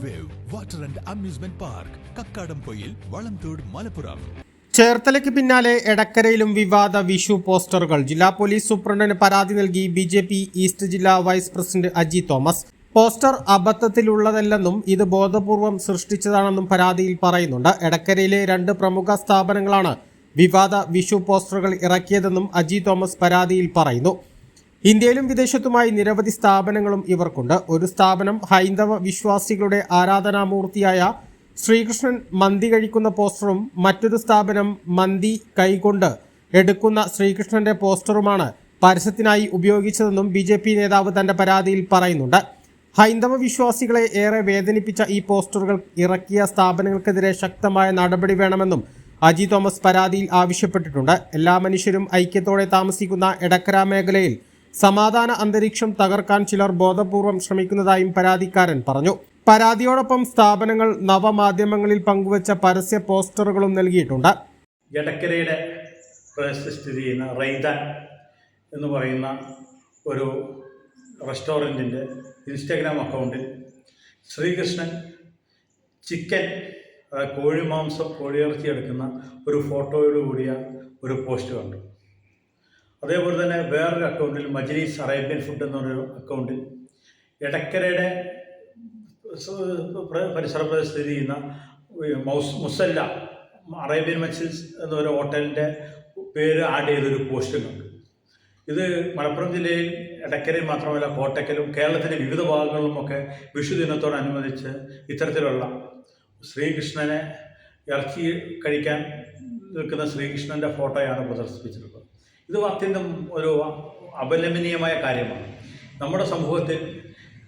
Wave water and amusement park, Kakkadampoyil, Valamthode, Malappuram. ചേർത്തലയ്ക്ക് പിന്നാലെ എടക്കരയിലും വിവാദ വിഷു പോസ്റ്ററുകൾ. ജില്ലാ പോലീസ് സൂപ്രണ്ടിന് പരാതി നൽകി BJP ഈസ്റ്റ് ജില്ലാ vice president Aji Thomas. Poster അബദ്ധത്തിലുള്ളതല്ലെന്നും ഇത് ബോധപൂർവം സൃഷ്ടിച്ചതാണെന്നും പരാതിയിൽ പറയുന്നുണ്ട്. എടക്കരയിലെ 2 പ്രമുഖ സ്ഥാപനങ്ങളാണ് വിവാദ വിഷു പോസ്റ്ററുകൾ ഇറക്കിയതെന്നും അജി തോമസ് പരാതിയിൽ പറയുന്നു. ഇന്ത്യയിലും വിദേശത്തുമായി നിരവധി സ്ഥാപനങ്ങളും ഇവർക്കുണ്ട്. ഒരു സ്ഥാപനം ഹൈന്ദവ വിശ്വാസികളുടെ ആരാധനാമൂർത്തിയായ ശ്രീകൃഷ്ണൻ മന്തി കഴിക്കുന്ന പോസ്റ്ററും മറ്റൊരു സ്ഥാപനം മന്തി കൈകൊണ്ട് എടുക്കുന്ന ശ്രീകൃഷ്ണന്റെ പോസ്റ്ററുമാണ് പരസ്യത്തിനായി ഉപയോഗിച്ചതെന്നും BJP നേതാവ് തന്റെ പരാതിയിൽ പറയുന്നുണ്ട്. ഹൈന്ദവ വിശ്വാസികളെ ഏറെ വേദനിപ്പിച്ച ഈ പോസ്റ്ററുകൾ ഇറക്കിയ സ്ഥാപനങ്ങൾക്കെതിരെ ശക്തമായ നടപടി വേണമെന്നും അജി തോമസ് പരാതിയിൽ ആവശ്യപ്പെട്ടിട്ടുണ്ട്. എല്ലാ മനുഷ്യരും ഐക്യത്തോടെ താമസിക്കുന്ന എടക്കര മേഖലയിൽ സമാധാന അന്തരീക്ഷം തകർക്കാൻ ചിലർ ബോധപൂർവം ശ്രമിക്കുന്നതായും പരാതിക്കാരൻ പറഞ്ഞു. പരാതിയോടൊപ്പം സ്ഥാപനങ്ങൾ നവമാധ്യമങ്ങളിൽ പങ്കുവച്ച പരസ്യ പോസ്റ്ററുകളും നൽകിയിട്ടുണ്ട്. എടക്കരയുടെ പ്രദേശത്ത് സ്ഥിതി ചെയ്യുന്ന റൈദാൻ എന്ന് പറയുന്ന ഒരു റെസ്റ്റോറൻറ്റിൻ്റെ ഇൻസ്റ്റാഗ്രാം അക്കൗണ്ടിൽ ശ്രീകൃഷ്ണൻ ചിക്കൻ, കോഴിമാംസം, കോഴിയിറച്ചി എടുക്കുന്ന ഒരു ഫോട്ടോയോട് കൂടിയ ഒരു പോസ്റ്റ് കണ്ടു. അതേപോലെ തന്നെ വേറൊരു അക്കൗണ്ടിൽ മജ്ലിസ് അറേബ്യൻ ഫുഡ് എന്നൊരു അക്കൗണ്ടിൽ എടക്കരയുടെ പരിസര പ്രദേശത്ത് സ്ഥിതി ചെയ്യുന്ന മുസല്ല അറേബ്യൻ മജ്ലിസ് എന്നൊരു ഹോട്ടലിൻ്റെ പേര് ആഡ് ചെയ്തൊരു പോസ്റ്റ് കണ്ടു. ഇത് മലപ്പുറം ജില്ലയിൽ എടക്കരയിൽ മാത്രമല്ല കോട്ടക്കലും കേരളത്തിൻ്റെ വിവിധ ഭാഗങ്ങളിലുമൊക്കെ വിഷു ദിനത്തോടനുബന്ധിച്ച് ഇത്തരത്തിലുള്ള ശ്രീകൃഷ്ണനെ ഇറച്ചി കഴിക്കാൻ നിൽക്കുന്ന ശ്രീകൃഷ്ണൻ്റെ ഫോട്ടോയാണ് പ്രദർശിപ്പിച്ചിട്ടുള്ളത്. ഇത് അത്യന്തം ഒരു അപലപനീയമായ കാര്യമാണ്. നമ്മുടെ സമൂഹത്തിൽ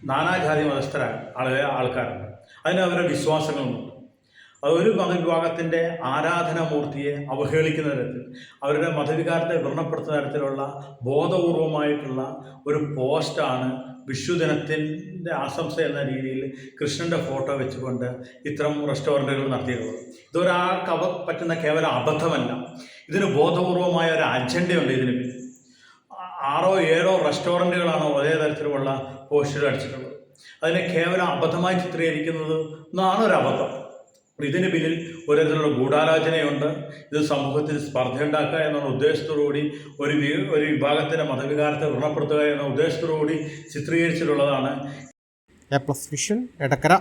നാനാജാതി മതസ്ഥരായ ആൾക്കാരുണ്ട്. അതിന് അവരുടെ വിശ്വാസങ്ങളുമുണ്ട്. അതൊരു മതവിഭാഗത്തിൻ്റെ ആരാധനാമൂർത്തിയെ അവഹേളിക്കുന്ന തരത്തിൽ, അവരുടെ മതവികാരത്തെ വ്രണപ്പെടുത്തുന്ന തരത്തിലുള്ള ബോധപൂർവമായിട്ടുള്ള ഒരു പോസ്റ്റാണ് വിഷുദിനത്തിൻ്റെ ആശംസ എന്ന രീതിയിൽ കൃഷ്ണൻ്റെ ഫോട്ടോ വെച്ചുകൊണ്ട് ഇത്തരം റെസ്റ്റോറൻറ്റുകൾ നടത്തിയിട്ടുള്ളത്. ഇതൊരാൾക്ക് പറ്റുന്ന കേവലം അബദ്ധമല്ല, ഇതിന് ബോധപൂർവമായ ഒരു അജണ്ടയുണ്ട്. ഇതിന് 6-7 റെസ്റ്റോറൻറ്റുകളാണ് ഒരേ തരത്തിലുള്ള പോസ്റ്ററുകൾ അടിച്ചിട്ടുള്ളത്. അതിനെ കേവലം അബദ്ധമായി ചിത്രീകരിക്കുന്നത് എന്നാണ് ഒരു അബദ്ധം. ഇതിന് പിന്നിൽ ഒരു തരത്തിലുള്ള ഗൂഢാലോചനയുണ്ട്. ഇത് സമൂഹത്തിൽ സ്പർദ്ധയുണ്ടാക്കുക എന്നുള്ള ഉദ്ദേശത്തോടുകൂടി ഒരു വിഭാഗത്തിൻ്റെ മതവികാരത്തെ വ്രണപ്പെടുത്തുക എന്ന ഉദ്ദേശത്തോടുകൂടി ചിത്രീകരിച്ചിട്ടുള്ളതാണ്. വിഷൻ എടക്കര.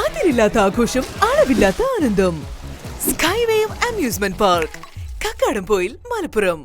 അതിരില്ലാത്ത ആഘോഷം, അളവില്ലാത്ത ആനന്ദം. Skywave amusement park, Kakkadampoyil, Malappuram.